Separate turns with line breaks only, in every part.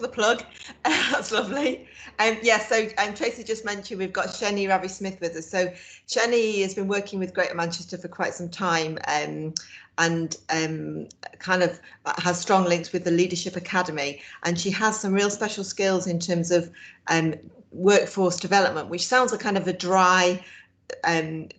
the plug. That's lovely. So Tracy just mentioned we've got Sheni Ravi-Smith with us. So Sheni has been working with Greater Manchester for quite some time, and kind of has strong links with the Leadership Academy, and she has some real special skills in terms of workforce development, which sounds like kind of a dry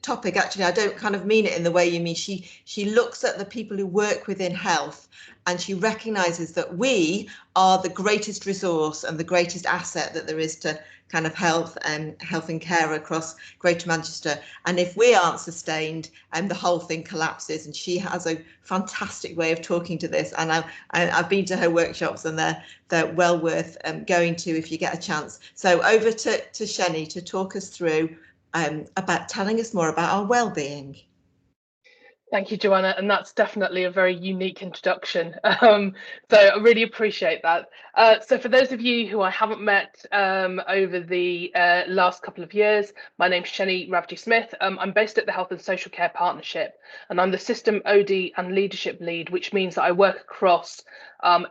topic. Actually, I don't kind of mean it in the way you mean. She looks at the people who work within health, and she recognises that we are the greatest resource and the greatest asset that there is to kind of health and care across Greater Manchester. And if we aren't sustained, the whole thing collapses. And she has a fantastic way of talking to this. And I've been to her workshops, and they're well worth going to if you get a chance. So over to Sheni to talk us through about telling us more about our well-being.
Thank you, Joanna, and that's definitely a very unique introduction. So I really appreciate that. So for those of you who I haven't met over the last couple of years, my name's Sheni Ravji-Smith. I'm based at the Health and Social Care Partnership, and I'm the System OD and Leadership Lead, which means that I work across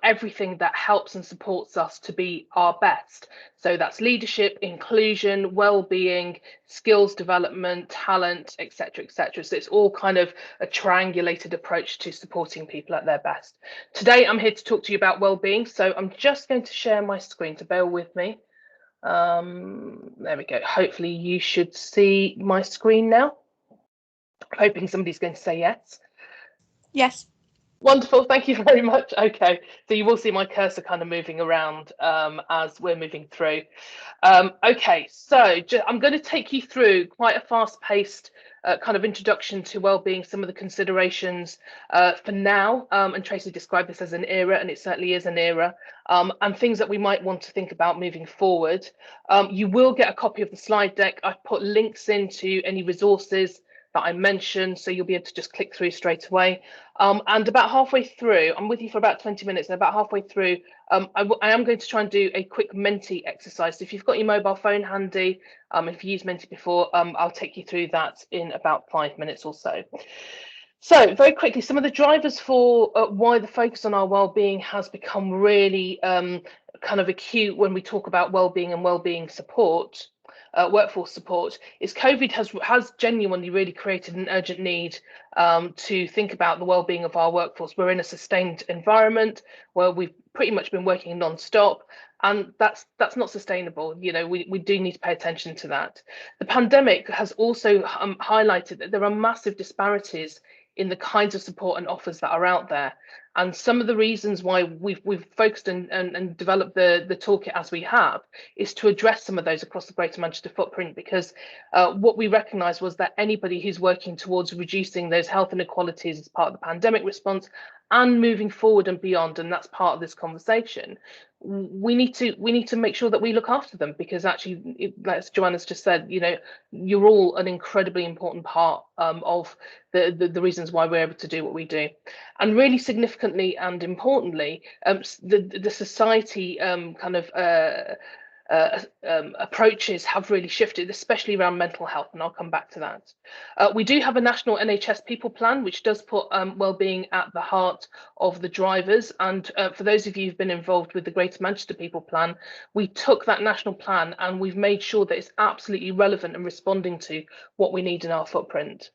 everything that helps and supports us to be our best. So that's leadership, inclusion, well-being, skills development, talent, etc., etc. So it's all kind of a triangulated approach to supporting people at their best. Today, I'm here to talk to you about well-being. So I'm just going to share my screen, to bear with me. There we go. Hopefully you should see my screen now. I'm hoping somebody's going to say yes.
Yes.
Wonderful, thank you very much. Okay, so you will see my cursor kind of moving around as we're moving through. Okay, so I'm going to take you through quite a fast-paced kind of introduction to well-being, some of the considerations for now, and Tracy described this as an era, and it certainly is an era, and things that we might want to think about moving forward. You will get a copy of the slide deck. I've put links into any resources that I mentioned, so you'll be able to just click through straight away. And about halfway through, I'm with you for about 20 minutes, and about halfway through, I am going to try and do a quick Menti exercise. So if you've got your mobile phone handy, if you used Menti before, I'll take you through that in about 5 minutes or so. So very quickly, some of the drivers for why the focus on our well-being has become really kind of acute when we talk about well-being and well-being support. Workforce support is COVID has genuinely really created an urgent need to think about the well-being of our workforce. We're in a sustained environment where we've pretty much been working non-stop, and that's not sustainable. You know, we do need to pay attention to that. The pandemic has also highlighted that there are massive disparities in the kinds of support and offers that are out there. And some of the reasons why we've focused and developed the toolkit as we have is to address some of those across the Greater Manchester footprint, because what we recognised was that anybody who's working towards reducing those health inequalities as part of the pandemic response and moving forward and beyond, and that's part of this conversation, we need to make sure that we look after them, because actually, as Joanna's just said, you know, you're all an incredibly important part of the reasons why we're able to do what we do. And really significantly and importantly, the society kind of approaches have really shifted, especially around mental health, and I'll come back to that. We do have a national NHS people plan, which does put well-being at the heart of the drivers. And for those of you who've been involved with the Greater Manchester people plan, we took that national plan and we've made sure that it's absolutely relevant and responding to what we need in our footprint.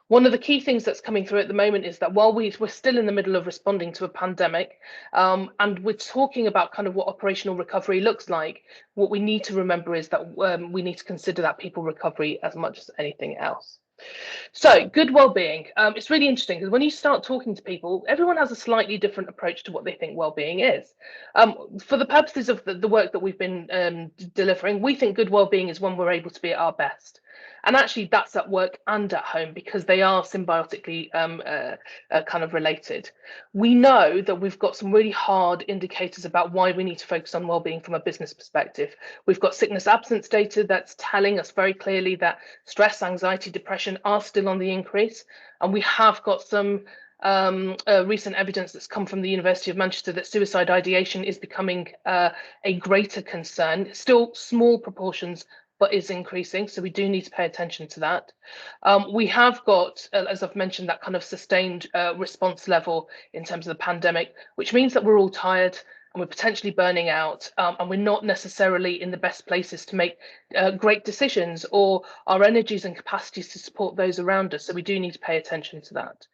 One of the key things that's coming through at the moment is that while we're still in the middle of responding to a pandemic, and we're talking about kind of what operational recovery looks like, what we need to remember is that we need to consider that people recovery as much as anything else. So good well-being, it's really interesting because when you start talking to people, everyone has a slightly different approach to what they think well-being is. For the purposes of the work that we've been delivering, we think good well-being is when we're able to be at our best. And actually that's at work and at home, because they are symbiotically kind of related. We know that we've got some really hard indicators about why we need to focus on well-being from a business perspective. We've got sickness absence data that's telling us very clearly that stress, anxiety, depression are still on the increase. And we have got some recent evidence that's come from the University of Manchester that suicide ideation is becoming a greater concern. Still small proportions, but is increasing, so we do need to pay attention to that. We have got, as I've mentioned, that kind of sustained response level in terms of the pandemic, which means that we're all tired. and we're potentially burning out, and we're not necessarily in the best places to make great decisions, or our energies and capacities to support those around us. So we do need to pay attention to that.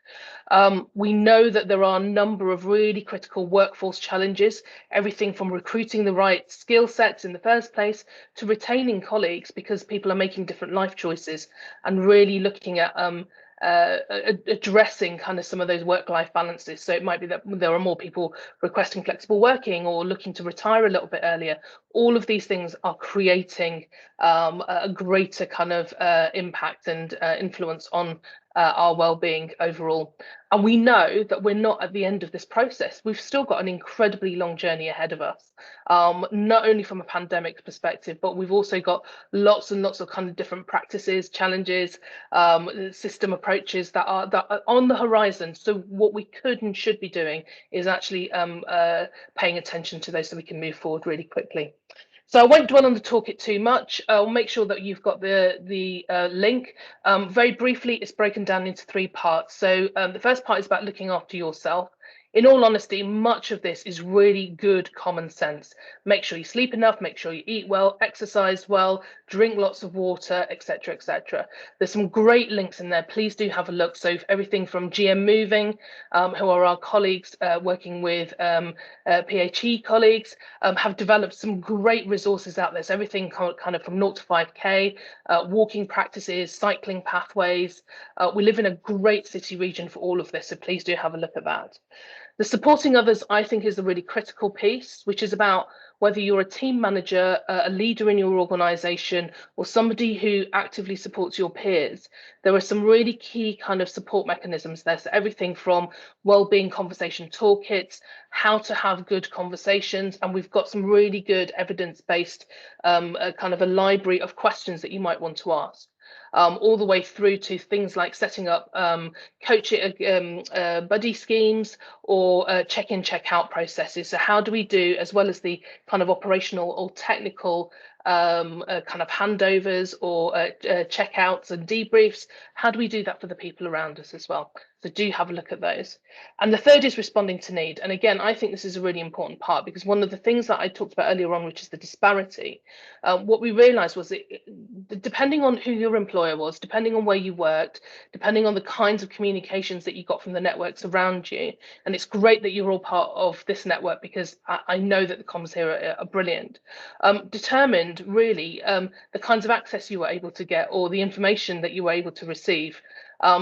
We know that there are a number of really critical workforce challenges, everything from recruiting the right skill sets in the first place to retaining colleagues, because people are making different life choices, and really looking at addressing kind of some of those work-life balances. So it might be that there are more people requesting flexible working or looking to retire a little bit earlier. All of these things are creating a greater kind of impact and influence on our well-being overall. And we know that we're not at the end of this process. We've still got an incredibly long journey ahead of us, not only from a pandemic perspective, but we've also got lots and lots of kind of different practices, challenges, system approaches that are on the horizon. So what we could and should be doing is actually paying attention to those so we can move forward really quickly. So I won't dwell on the toolkit too much. I'll make sure that you've got the link. Very briefly, it's broken down into 3 parts. So the first part is about looking after yourself. In all honesty, much of this is really good common sense. Make sure you sleep enough, make sure you eat well, exercise well, drink lots of water, etc., etc. There's some great links in there. Please do have a look. So everything from GM Moving, who are our colleagues working with PHE colleagues, have developed some great resources out there. So everything kind of from 0 to 5K, walking practices, cycling pathways. We live in a great city region for all of this, so please do have a look at that. The supporting others, I think, is a really critical piece, which is about whether you're a team manager, a leader in your organisation, or somebody who actively supports your peers. There are some really key kind of support mechanisms there. So everything from wellbeing conversation toolkits, how to have good conversations, and we've got some really good evidence-based kind of a library of questions that you might want to ask. All the way through to things like setting up coaching buddy schemes or check-in, check-out processes. So how do we do, as well as the kind of operational or technical kind of handovers or checkouts and debriefs, how do we do that for the people around us as well? So do have a look at those. And the third is responding to need. And again, I think this is a really important part, because one of the things that I talked about earlier on, which is the disparity, what we realized was that depending on who your employer was, depending on where you worked, depending on the kinds of communications that you got from the networks around you, and it's great that you're all part of this network, because I know that the comms here are brilliant, determined really the kinds of access you were able to get or the information that you were able to receive.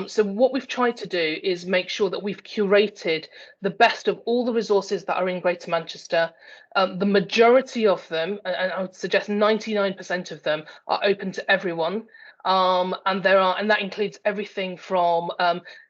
So what we've tried to do is make sure that we've curated the best of all the resources that are in Greater Manchester. The majority of them, and I would suggest 99% of them, are open to everyone. And that includes everything from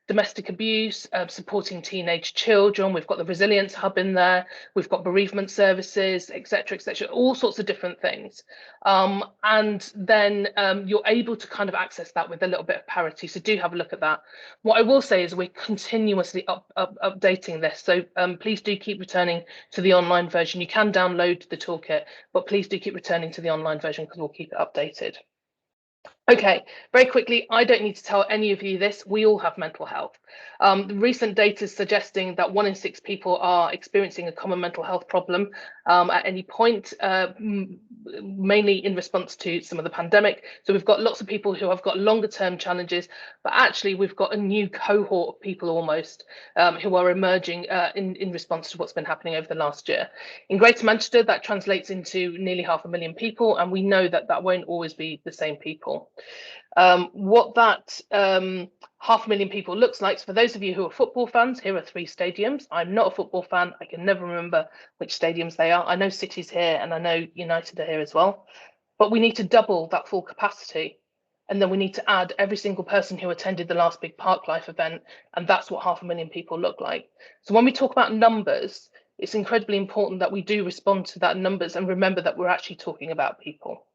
domestic abuse, supporting teenage children. We've got the Resilience Hub in there. We've got bereavement services, etc., all sorts of different things. And then you're able to kind of access that with a little bit of parity. So do have a look at that. What I will say is we're continuously updating this. So please do keep returning to the online version. You can download the toolkit, but please do keep returning to the online version, because we'll keep it updated. Okay, very quickly, I don't need to tell any of you this, we all have mental health. The recent data is suggesting that 1 in 6 people are experiencing a common mental health problem at any point, mainly in response to some of the pandemic. So we've got lots of people who have got longer term challenges, but actually we've got a new cohort of people almost who are emerging in response to what's been happening over the last year. In Greater Manchester, that translates into nearly 500,000 people, and we know that that won't always be the same people. What that 500,000 people looks like, for those of you who are football fans, here are 3 stadiums. I'm not a football fan. I can never remember which stadiums they are. I know City's here and I know United are here as well. But we need to double that full capacity. And then we need to add every single person who attended the last big Parklife event. And that's what 500,000 people look like. So when we talk about numbers, it's incredibly important that we do respond to that numbers and remember that we're actually talking about people.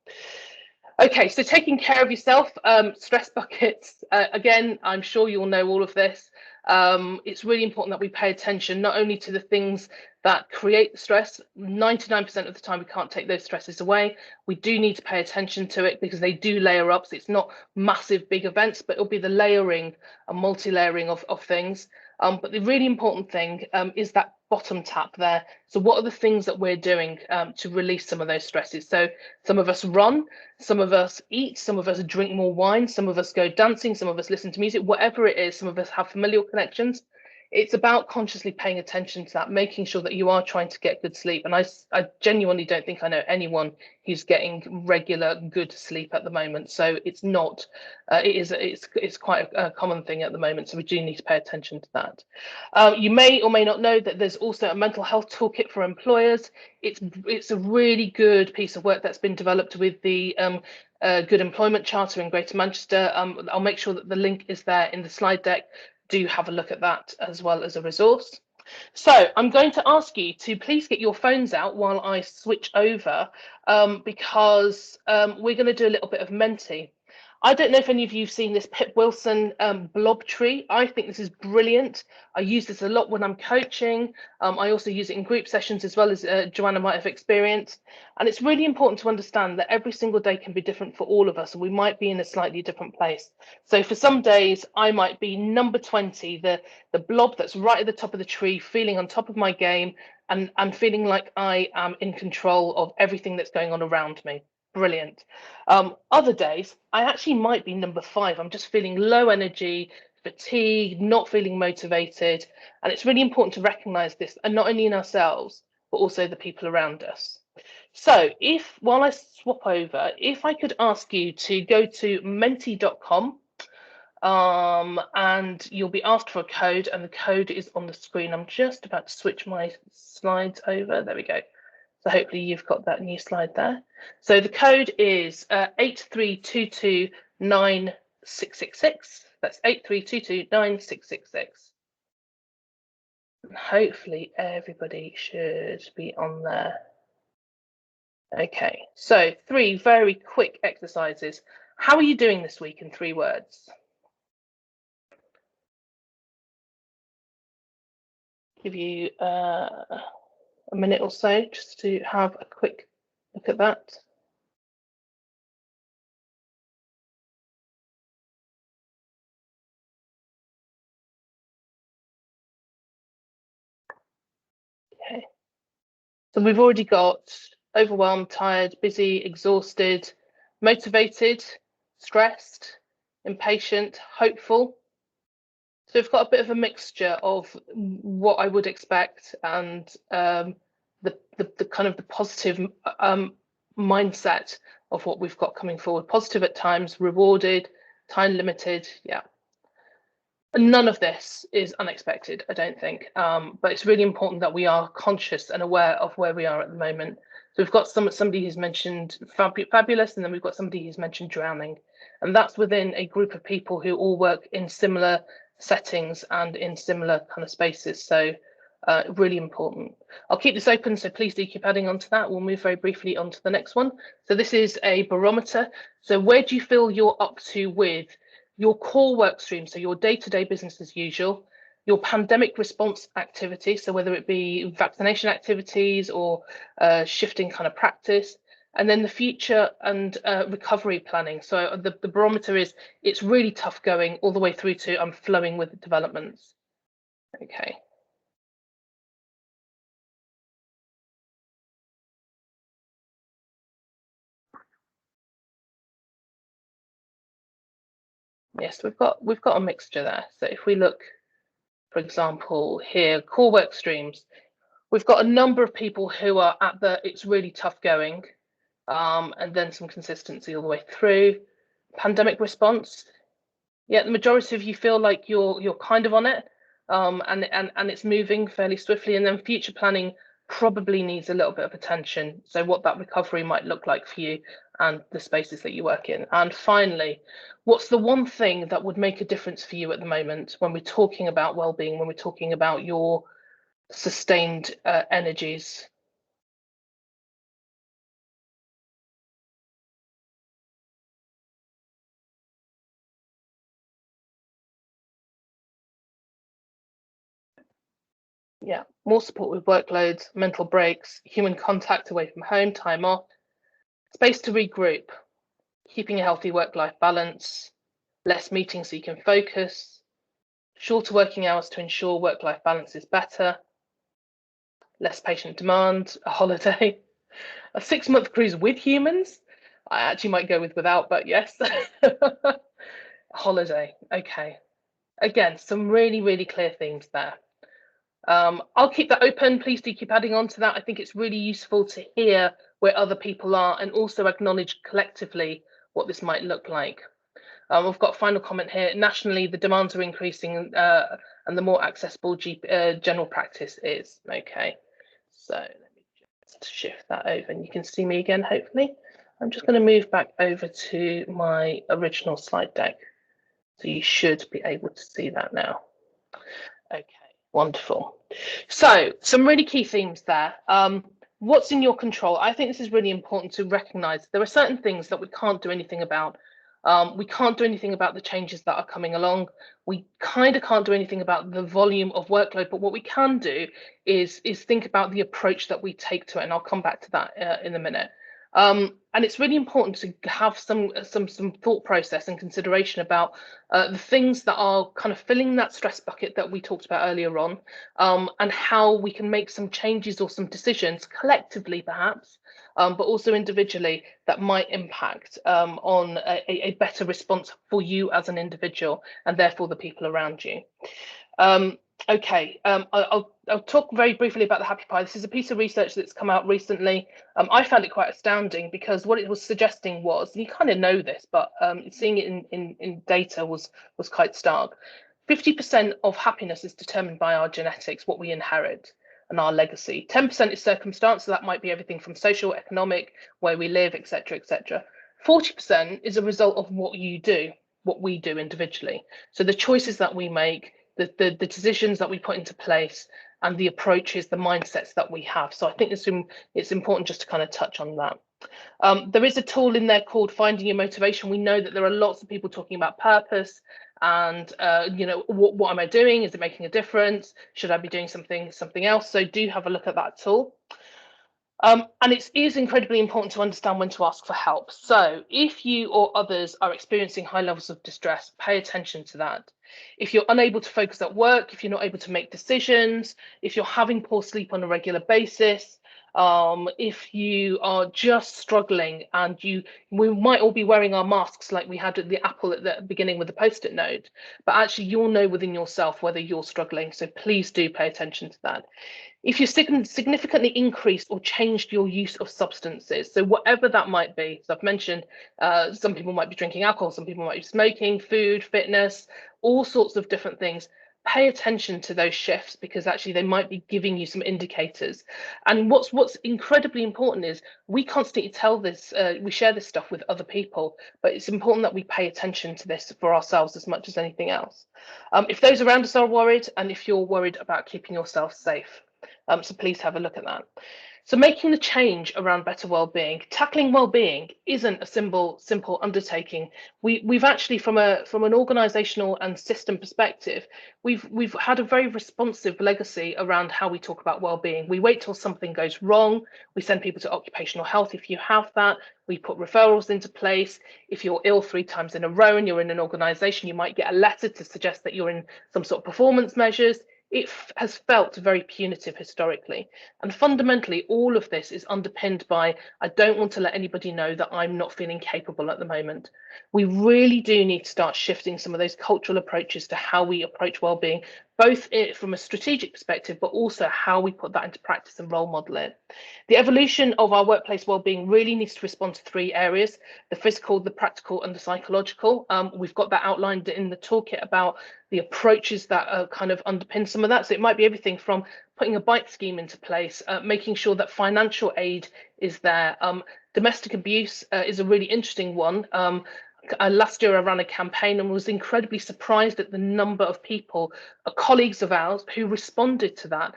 Okay, so taking care of yourself, stress buckets, again, I'm sure you'll know all of this. It's really important that we pay attention not only to the things that create the stress. 99% of the time we can't take those stresses away. We do need to pay attention to it because they do layer up. So it's not massive big events, but it'll be the layering and multi-layering of things. But the really important thing is that bottom tap there. So what are the things that we're doing to release some of those stresses? So some of us run, some of us eat, some of us drink more wine, some of us go dancing, some of us listen to music, whatever it is, some of us have familial connections. It's about consciously paying attention to that, making sure that you are trying to get good sleep. And I genuinely don't think I know anyone who's getting regular good sleep at the moment. So it's not, it's quite a common thing at the moment. So we do need to pay attention to that. You may or may not know that there's also a mental health toolkit for employers. It's a really good piece of work that's been developed with the Good Employment Charter in Greater Manchester. I'll make sure that the link is there in the slide deck. Do have a look at that as well as a resource. So I'm going to ask you to please get your phones out while I switch over because we're going to do a little bit of Menti. I don't know if any of you have seen this Pip Wilson blob tree. I think this is brilliant. I use this a lot when I'm coaching. I also use it in group sessions as well, as Joanna might have experienced. And it's really important to understand that every single day can be different for all of us, and we might be in a slightly different place. So for some days, I might be number 20, the blob that's right at the top of the tree, feeling on top of my game and feeling like I am in control of everything that's going on around me. Brilliant. Other days, I actually might be number 5. I'm just feeling low energy, fatigued, not feeling motivated. And it's really important to recognize this, and not only in ourselves, but also the people around us. So while I swap over, if I could ask you to go to menti.com, and you'll be asked for a code, and the code is on the screen. I'm just about to switch my slides over. There we go. So hopefully you've got that new slide there. So the code is 83229666. That's 83229666. And hopefully everybody should be on there. Okay, so 3 very quick exercises. How are you doing this week in 3 words? Give you a minute or so just to have a quick look at that. Okay. So we've already got overwhelmed, tired, busy, exhausted, motivated, stressed, impatient, hopeful. So we've got a bit of a mixture of what I would expect and the kind of the positive mindset of what we've got coming forward. Positive at times, rewarded, time limited, yeah. None of this is unexpected, I don't think, but it's really important that we are conscious and aware of where we are at the moment. So we've got somebody who's mentioned fabulous, and then we've got somebody who's mentioned drowning, and that's within a group of people who all work in similar settings and in similar kind of spaces. So really important. I'll keep this open, so please do keep adding on to that. We'll move very briefly on to the next one. So this is a barometer. So where do you feel you're up to with your core work stream, so your day-to-day business as usual, your pandemic response activity, so whether it be vaccination activities or shifting kind of practice, and then the future and recovery planning. So the barometer is, it's really tough going, all the way through to I'm flowing with the developments. Okay. Yes, we've got a mixture there. So if we look, for example, here, core work streams, we've got a number of people who are at the it's really tough going, and then some consistency all the way through. Pandemic response, yeah, the majority of you feel like you're kind of on it, and it's moving fairly swiftly. And then future planning probably needs a little bit of attention. So what that recovery might look like for you and the spaces that you work in. And finally, what's the one thing that would make a difference for you at the moment when we're talking about well-being, when we're talking about your sustained energies? Yeah, more support with workloads, mental breaks, human contact away from home, time off, space to regroup, keeping a healthy work-life balance, less meetings so you can focus, shorter working hours to ensure work-life balance is better, less patient demand, a holiday, a 6-month cruise with humans. I actually might go with without, but yes. A holiday, okay. Again, some really, really clear themes there. I'll keep that open. Please do keep adding on to that. I think it's really useful to hear where other people are and also acknowledge collectively what this might look like. We've got a final comment here. Nationally, the demands are increasing and the more accessible general practice is. Okay, so let me just shift that over and you can see me again, hopefully. I'm just going to move back over to my original slide deck. So you should be able to see that now. Okay, wonderful. So some really key themes there. What's in your control? I think this is really important to recognize. There are certain things that we can't do anything about. We can't do anything about the changes that are coming along. We kind of can't do anything about the volume of workload, but what we can do is think about the approach that we take to it, and I'll come back to that in a minute. And it's really important to have some thought process and consideration about the things that are kind of filling that stress bucket that we talked about earlier on, and how we can make some changes or some decisions collectively, perhaps, but also individually that might impact on a better response for you as an individual and therefore the people around you. Okay, I'll talk very briefly about the Happy Pie. This is a piece of research that's come out recently. I found it quite astounding because what it was suggesting was, and you kind of know this, but seeing it in data was quite stark. 50% of happiness is determined by our genetics, what we inherit, and our legacy. 10% is circumstance, so that might be everything from social, economic, where we live, etc., etc. 40% is a result of what you do, what we do individually. So the choices that we make, the decisions that we put into place, and the approaches, the mindsets that we have. So I think it's important just to kind of touch on that. There is a tool in there called Finding Your Motivation. We know that there are lots of people talking about purpose and you know, what am I doing? Is it making a difference? Should I be doing something else? So do have a look at that tool. And it is incredibly important to understand when to ask for help. So if you or others are experiencing high levels of distress, pay attention to that. If you're unable to focus at work, if you're not able to make decisions, if you're having poor sleep on a regular basis, if you are just struggling and we might all be wearing our masks like we had at the Apple at the beginning with the Post-it note, but actually you'll know within yourself whether you're struggling. So please do pay attention to that. If you've significantly increased or changed your use of substances, so whatever that might be, so I've mentioned some people might be drinking alcohol, some people might be smoking, food, fitness, all sorts of different things. Pay attention to those shifts because actually they might be giving you some indicators. And what's incredibly important is we constantly tell this, we share this stuff with other people, but it's important that we pay attention to this for ourselves as much as anything else. If those around us are worried, and if you're worried about keeping yourself safe. So please have a look at that. So making the change around better well-being, tackling well-being isn't a simple undertaking. We've actually, from an organisational and system perspective, we've had a very responsive legacy around how we talk about well-being. We wait till something goes wrong. We send people to occupational health if you have that. We put referrals into place. If you're ill 3 times in a row and you're in an organisation, you might get a letter to suggest that you're in some sort of performance measures. It has felt very punitive historically. And fundamentally, all of this is underpinned by, I don't want to let anybody know that I'm not feeling capable at the moment. We really do need to start shifting some of those cultural approaches to how we approach well-being, both from a strategic perspective, but also how we put that into practice and role model it. The evolution of our workplace well-being really needs to respond to 3 areas: the physical, the practical, and the psychological. We've got that outlined in the toolkit about the approaches that kind of underpin some of that. So it might be everything from putting a bite scheme into place, making sure that financial aid is there. Domestic abuse is a really interesting one. Last year I ran a campaign and was incredibly surprised at the number of people, colleagues of ours, who responded to that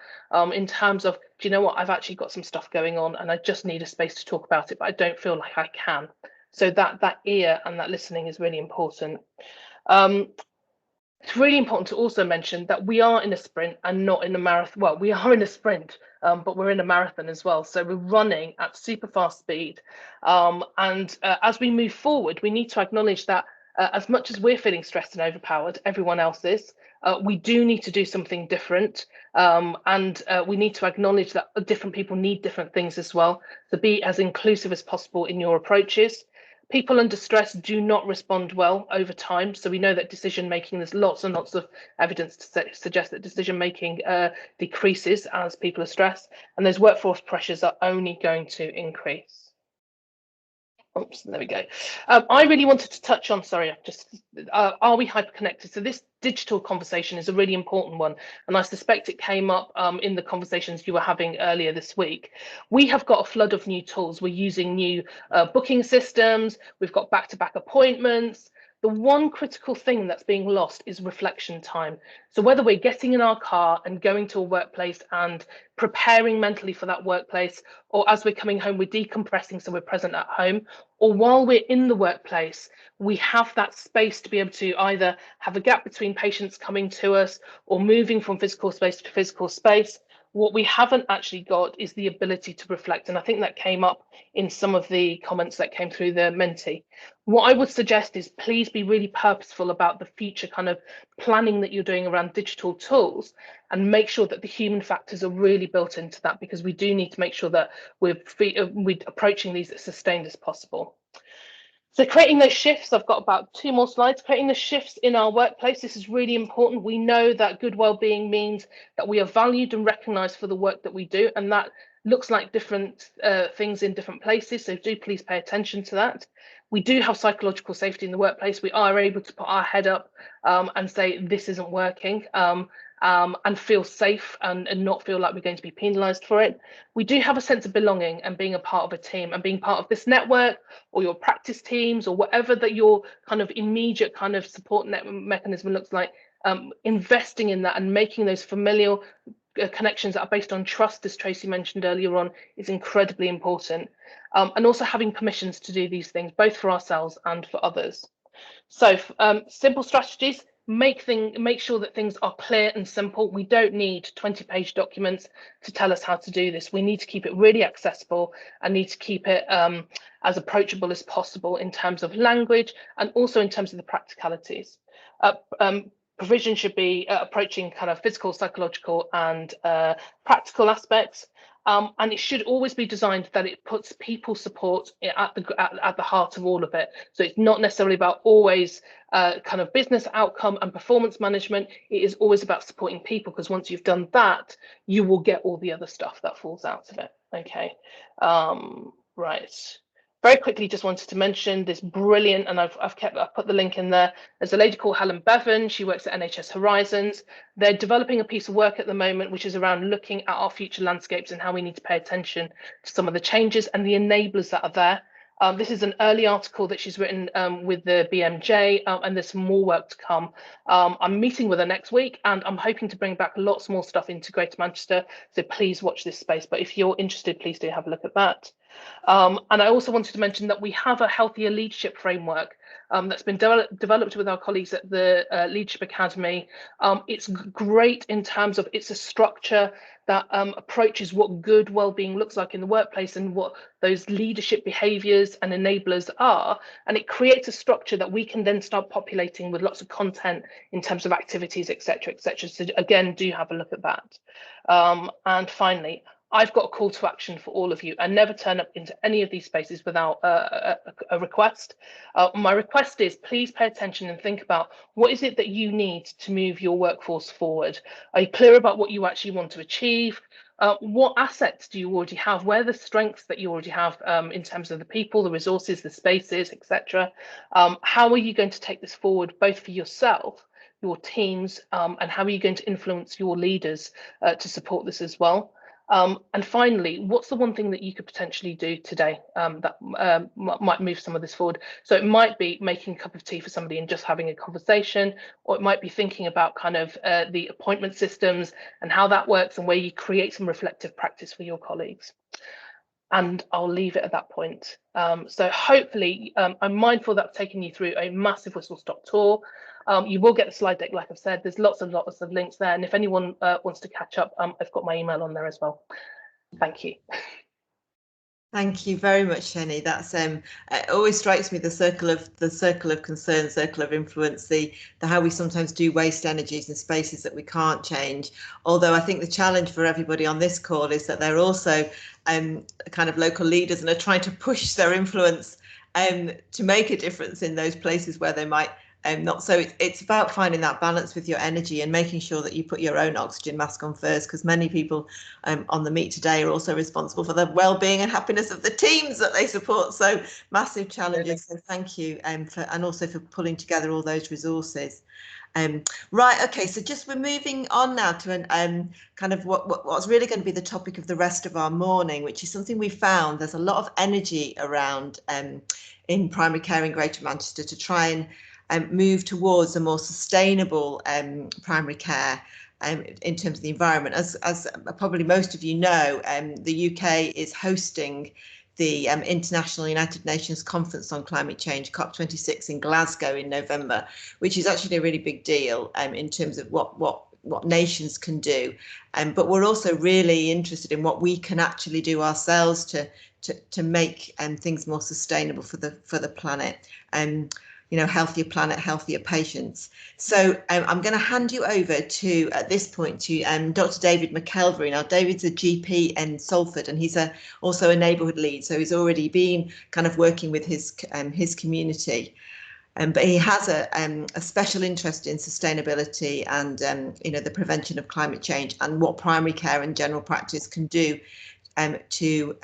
in terms of, do you know what, I've actually got some stuff going on and I just need a space to talk about it, but I don't feel like I can. So that ear and that listening is really important. It's really important to also mention that we are in a sprint and not in a marathon. Well, we are in a sprint, but we're in a marathon as well. So we're running at super fast speed. As we move forward, we need to acknowledge that as much as we're feeling stressed and overpowered, everyone else is. We do need to do something different, and we need to acknowledge that different people need different things as well. So be as inclusive as possible in your approaches. People under stress do not respond well over time. So we know that decision making, there's lots and lots of evidence to suggest that decision making decreases as people are stressed, and those workforce pressures are only going to increase. Oops, there we go. I really wanted to touch on, sorry, I've just, are we hyperconnected? So this digital conversation is a really important one, and I suspect it came up in the conversations you were having earlier this week. We have got a flood of new tools. We're using new booking systems. We've got back-to-back appointments. The one critical thing that's being lost is reflection time. So whether we're getting in our car and going to a workplace and preparing mentally for that workplace, or as we're coming home, we're decompressing so we're present at home, or while we're in the workplace, we have that space to be able to either have a gap between patients coming to us or moving from physical space to physical space. What we haven't actually got is the ability to reflect. And I think that came up in some of the comments that came through the Menti. What I would suggest is please be really purposeful about the future kind of planning that you're doing around digital tools, and make sure that the human factors are really built into that, because we do need to make sure that we're approaching these as sustained as possible. So creating those shifts, I've got about 2 more slides. Creating the shifts in our workplace, this is really important. We know that good well-being means that we are valued and recognised for the work that we do, and that looks like different things in different places, so do please pay attention to that. We do have psychological safety in the workplace. We are able to put our head up and say this isn't working, and feel safe and not feel like we're going to be penalised for it. We do have a sense of belonging and being a part of a team and being part of this network or your practice teams or whatever that your kind of immediate kind of support mechanism looks like. Investing in that and making those familial connections that are based on trust, as Tracy mentioned earlier on, is incredibly important. And also having permissions to do these things, both for ourselves and for others. So simple strategies. Make sure that things are clear and simple. We don't need 20-page documents to tell us how to do this. We need to keep it really accessible and need to keep it as approachable as possible in terms of language and also in terms of the practicalities. Provision should be approaching kind of physical, psychological and practical aspects. And it should always be designed that it puts people support at the heart of all of it. So it's not necessarily about always kind of business outcome and performance management. It is always about supporting people, because once you've done that, you will get all the other stuff that falls out of it. Okay, right. Very quickly, just wanted to mention this brilliant, and I've put the link in there. There's a lady called Helen Bevan. She works at NHS Horizons. They're developing a piece of work at the moment, which is around looking at our future landscapes and how we need to pay attention to some of the changes and the enablers that are there. This is an early article that she's written with the BMJ, and there's some more work to come. I'm meeting with her next week, and I'm hoping to bring back lots more stuff into Greater Manchester. So please watch this space. But if you're interested, please do have a look at that. And I also wanted to mention that we have a healthier leadership framework that's been developed with our colleagues at the Leadership Academy. It's great in terms of it's a structure that approaches what good well-being looks like in the workplace and what those leadership behaviours and enablers are. And it creates a structure that we can then start populating with lots of content in terms of activities, etc., etc. So again, do have a look at that. And finally, I've got a call to action for all of you. I never turn up into any of these spaces without a request. My request is please pay attention and think about what is it that you need to move your workforce forward. Are you clear about what you actually want to achieve? What assets do you already have? Where are the strengths that you already have in terms of the people, the resources, the spaces, etc.? How are you going to take this forward, both for yourself, your teams, and how are you going to influence your leaders to support this as well? And finally, what's the one thing that you could potentially do today that might move some of this forward? So it might be making a cup of tea for somebody and just having a conversation, or it might be thinking about kind of the appointment systems and how that works and where you create some reflective practice for your colleagues. And I'll leave it at that point. So hopefully, I'm mindful that I've taken you through a massive whistle-stop tour. You will get the slide deck, like I've said. There's lots and lots of links there. And if anyone wants to catch up, I've got my email on there as well. Thank you.
Thank you very much, Jenny. That's it always strikes me, the circle of concern, circle of influence, the how we sometimes do waste energies in spaces that we can't change. Although I think the challenge for everybody on this call is that they're also kind of local leaders and are trying to push their influence to make a difference in those places where they might not. So it's about finding that balance with your energy and making sure that you put your own oxygen mask on first, because many people on the meet today are also responsible for the well-being and happiness of the teams that they support. So massive challenges. So thank you and also for pulling together all those resources. Right, okay, so just we're moving on now to an kind of what's really going to be the topic of the rest of our morning, which is something we found there's a lot of energy around in primary care in Greater Manchester to try and move towards a more sustainable primary care in terms of the environment. As probably most of you know, the UK is hosting the International United Nations Conference on Climate Change, COP26 in Glasgow in November, which is actually a really big deal in terms of what nations can do. But we're also really interested in what we can actually do ourselves to make things more sustainable for the planet. You know, healthier planet, healthier patients. So I'm going to hand you over to, at this point, to Dr. David McKelvey. Now, David's a GP in Salford, and he's also a neighbourhood lead. So he's already been kind of working with his community. But he has a special interest in sustainability and, you know, the prevention of climate change and what primary care and general practice can do to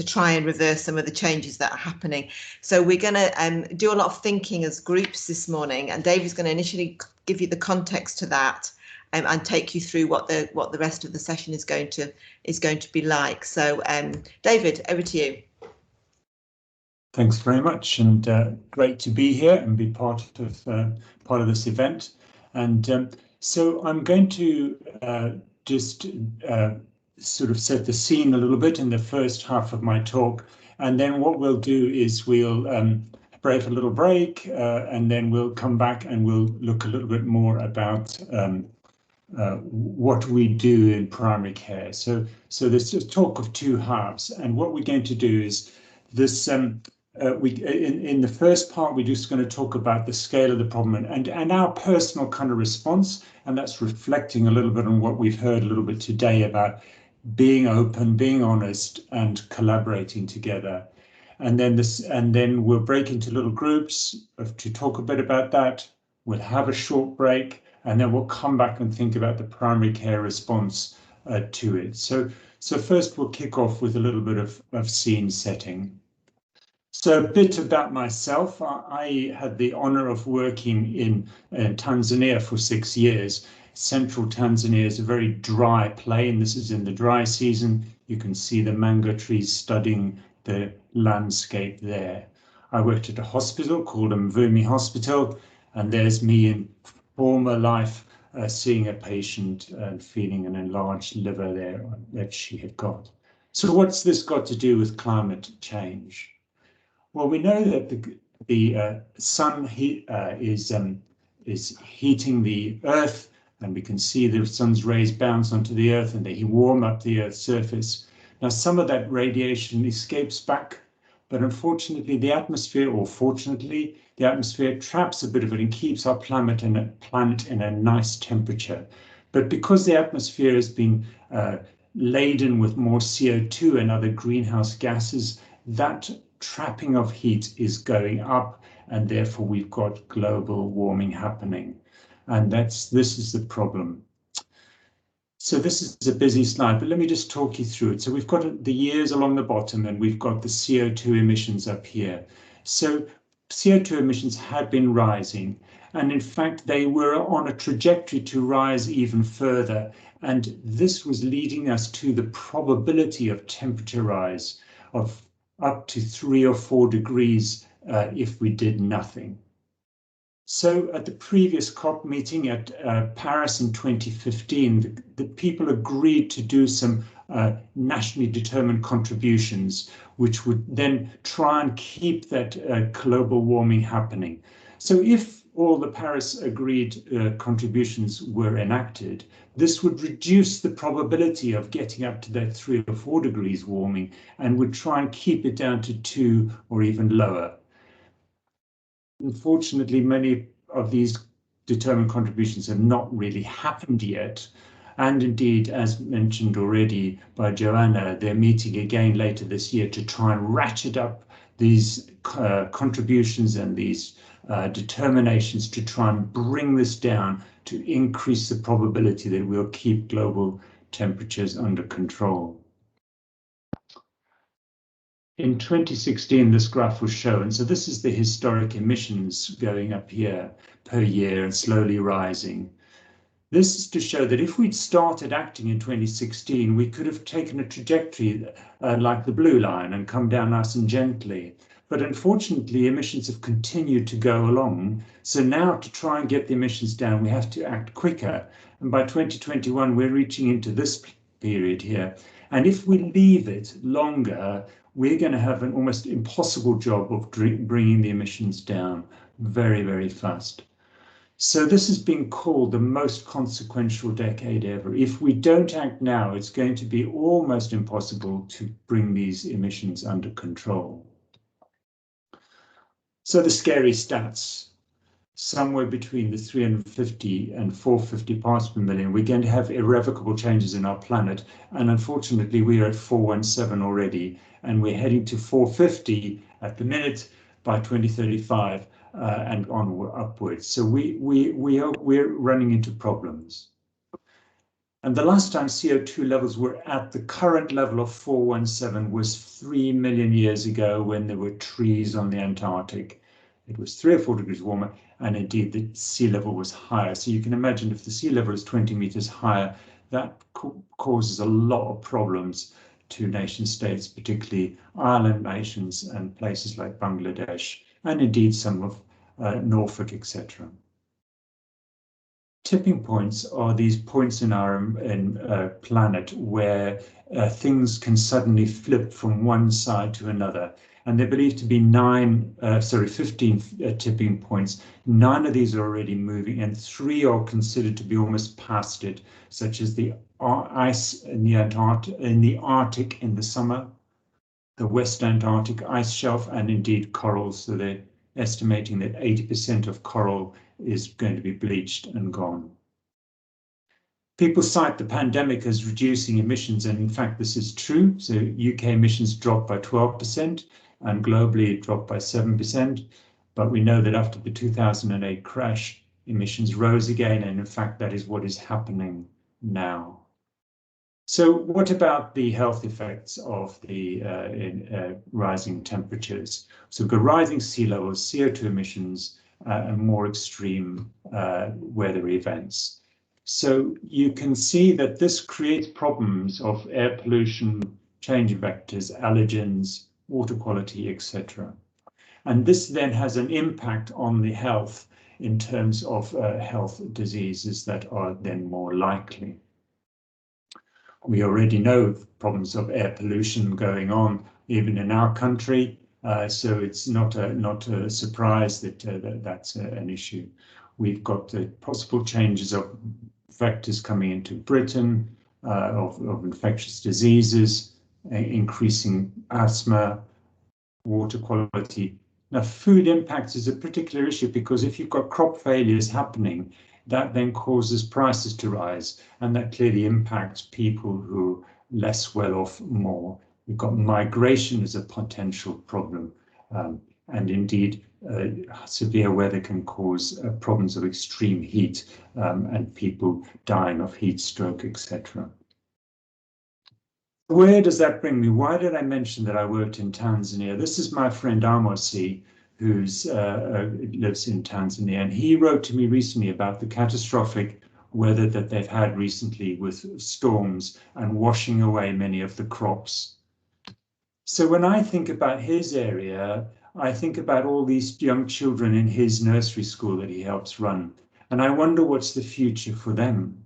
try and reverse some of the changes that are happening. So we're going to do a lot of thinking as groups this morning, and David's going to initially give you the context to that and take you through what the rest of the session is going to be like. So David, over to you.
Thanks very much, and great to be here and be part of this event. And so I'm going to just sort of set the scene a little bit in the first half of my talk, and then what we'll do is we'll break a little break, and then we'll come back and we'll look a little bit more about what we do in primary care. So there's a talk of two halves, and what we're going to do is this. In the first part, we're just going to talk about the scale of the problem and our personal kind of response, and that's reflecting a little bit on what we've heard a little bit today about being open, being honest, and collaborating together. And then we'll break into little groups to talk a bit about that. We'll have a short break, and then we'll come back and think about the primary care response to it. So first we'll kick off with a little bit of scene setting. So a bit about myself. I had the honor of working in Tanzania for 6 years. Central Tanzania is a very dry plain. This is in the dry season. You can see the mango trees studding the landscape there. I worked at a hospital called Mvumi Hospital, and there's me in former life seeing a patient and feeling an enlarged liver there that she had got. So what's this got to do with climate change? Well, we know that the sun is heating the earth, and we can see the sun's rays bounce onto the earth and they warm up the earth's surface. Now, some of that radiation escapes back, but unfortunately the atmosphere, or fortunately, the atmosphere traps a bit of it and keeps our planet in a nice temperature. But because the atmosphere has been laden with more CO2 and other greenhouse gases, that trapping of heat is going up, and therefore we've got global warming happening. And this is the problem. So this is a busy slide, but let me just talk you through it. So we've got the years along the bottom, and we've got the CO2 emissions up here. So CO2 emissions had been rising, and in fact they were on a trajectory to rise even further. And this was leading us to the probability of temperature rise of up to 3 or 4 degrees if we did nothing. So at the previous COP meeting at Paris in 2015, the people agreed to do some nationally determined contributions, which would then try and keep that global warming happening. So if all the Paris agreed contributions were enacted, this would reduce the probability of getting up to that 3 or 4 degrees warming and would try and keep it down to 2 or even lower. Unfortunately, many of these determined contributions have not really happened yet. And indeed, as mentioned already by Joanna, they're meeting again later this year to try and ratchet up these contributions and these determinations to try and bring this down to increase the probability that we'll keep global temperatures under control. In 2016, this graph was shown. So this is the historic emissions going up here per year and slowly rising. This is to show that if we'd started acting in 2016, we could have taken a trajectory like the blue line and come down nice and gently. But unfortunately, emissions have continued to go along. So now to try and get the emissions down, we have to act quicker. And by 2021, we're reaching into this period here. And if we leave it longer, we're going to have an almost impossible job of bringing the emissions down very, very fast. So this has been called the most consequential decade ever. If we don't act now, it's going to be almost impossible to bring these emissions under control. So the scary stats, somewhere between the 350 and 450 parts per million, we're going to have irrevocable changes in our planet. And unfortunately, we are at 417 already, and we're heading to 450 at the minute by 2035 and onward upwards. So we're running into problems. And the last time CO2 levels were at the current level of 417 was 3 million years ago when there were trees on the Antarctic. It was 3 or 4 degrees warmer, and indeed the sea level was higher. So you can imagine if the sea level is 20 meters higher, that causes a lot of problems to nation states, particularly island nations and places like Bangladesh, and indeed some of Norfolk, etc. Tipping points are these points in our planet where things can suddenly flip from one side to another. And they're believed to be 15 tipping points. 9 of these are already moving, and 3 are considered to be almost past it, such as the ice in the Arctic in the summer, the West Antarctic ice shelf, and indeed corals. So they're estimating that 80% of coral is going to be bleached and gone. People cite the pandemic as reducing emissions, and in fact, this is true. So UK emissions dropped by 12%, and globally it dropped by 7%. But we know that after the 2008 crash, emissions rose again, and in fact, that is what is happening now. So what about the health effects of the rising temperatures? So we've got rising sea levels, CO2 emissions, and more extreme weather events. So you can see that this creates problems of air pollution, change vectors, allergens, water quality, etc. And this then has an impact on the health in terms of health diseases that are then more likely. We already know problems of air pollution going on even in our country, so it's not a surprise that that's an issue. We've got the possible changes of vectors coming into Britain, of infectious diseases, increasing asthma, water quality. Now, food impacts is a particular issue because if you've got crop failures happening, that then causes prices to rise, and that clearly impacts people who are less well off more. We've got migration as a potential problem, and indeed severe weather can cause problems of extreme heat and people dying of heat stroke, etc. Where does that bring me? Why did I mention that I worked in Tanzania? This is my friend Amosi, who lives in Tanzania, and he wrote to me recently about the catastrophic weather that they've had recently with storms and washing away many of the crops. So when I think about his area, I think about all these young children in his nursery school that he helps run, and I wonder what's the future for them.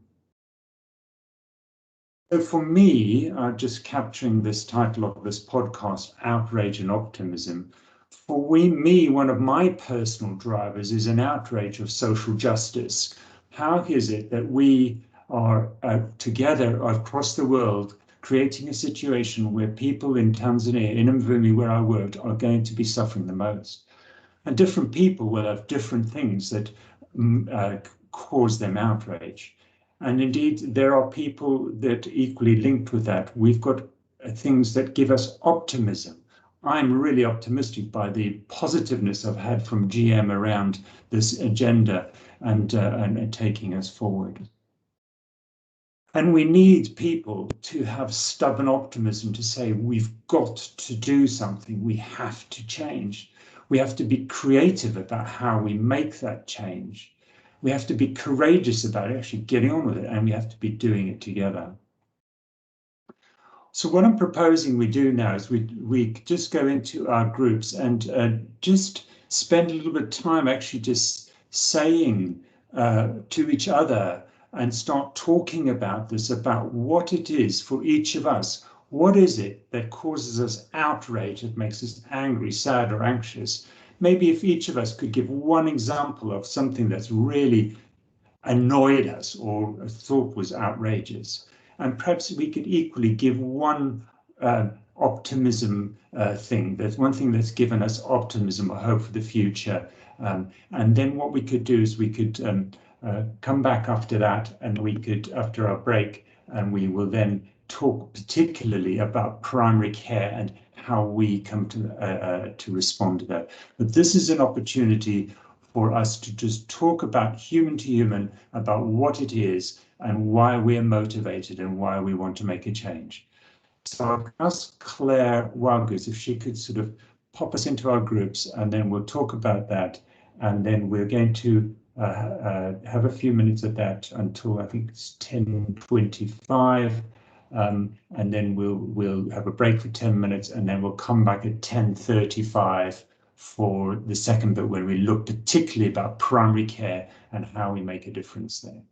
So for me, just capturing this title of this podcast, Outrage and Optimism, For me, one of my personal drivers is an outrage of social justice. How is it that we are together across the world creating a situation where people in Tanzania, in Mvumi, where I worked, are going to be suffering the most? And different people will have different things that cause them outrage. And indeed, there are people that equally linked with that. We've got things that give us optimism. I'm really optimistic by the positiveness I've had from GM around this agenda and taking us forward. And we need people to have stubborn optimism to say, we've got to do something, we have to change. We have to be creative about how we make that change. We have to be courageous about actually getting on with it, and we have to be doing it together. So what I'm proposing we do now is we just go into our groups and just spend a little bit of time actually just saying to each other and start talking about this, about what it is for each of us. What is it that causes us outrage, that makes us angry, sad, or anxious? Maybe if each of us could give one example of something that's really annoyed us or thought was outrageous. And perhaps we could equally give one optimism thing. There's one thing that's given us optimism or hope for the future. And then what we could do is we could come back after that, and we could, after our break, and we will then talk particularly about primary care and how we come to respond to that. But this is an opportunity for us to just talk about human to human, about what it is and why we're motivated and why we want to make a change. So I'll ask Claire Wildgoose if she could sort of pop us into our groups, and then we'll talk about that. And then we're going to have a few minutes of that until I think it's 10:25. And then we'll have a break for 10 minutes, and then we'll come back at 10:35 for the second bit, where we look particularly about primary care and how we make a difference there.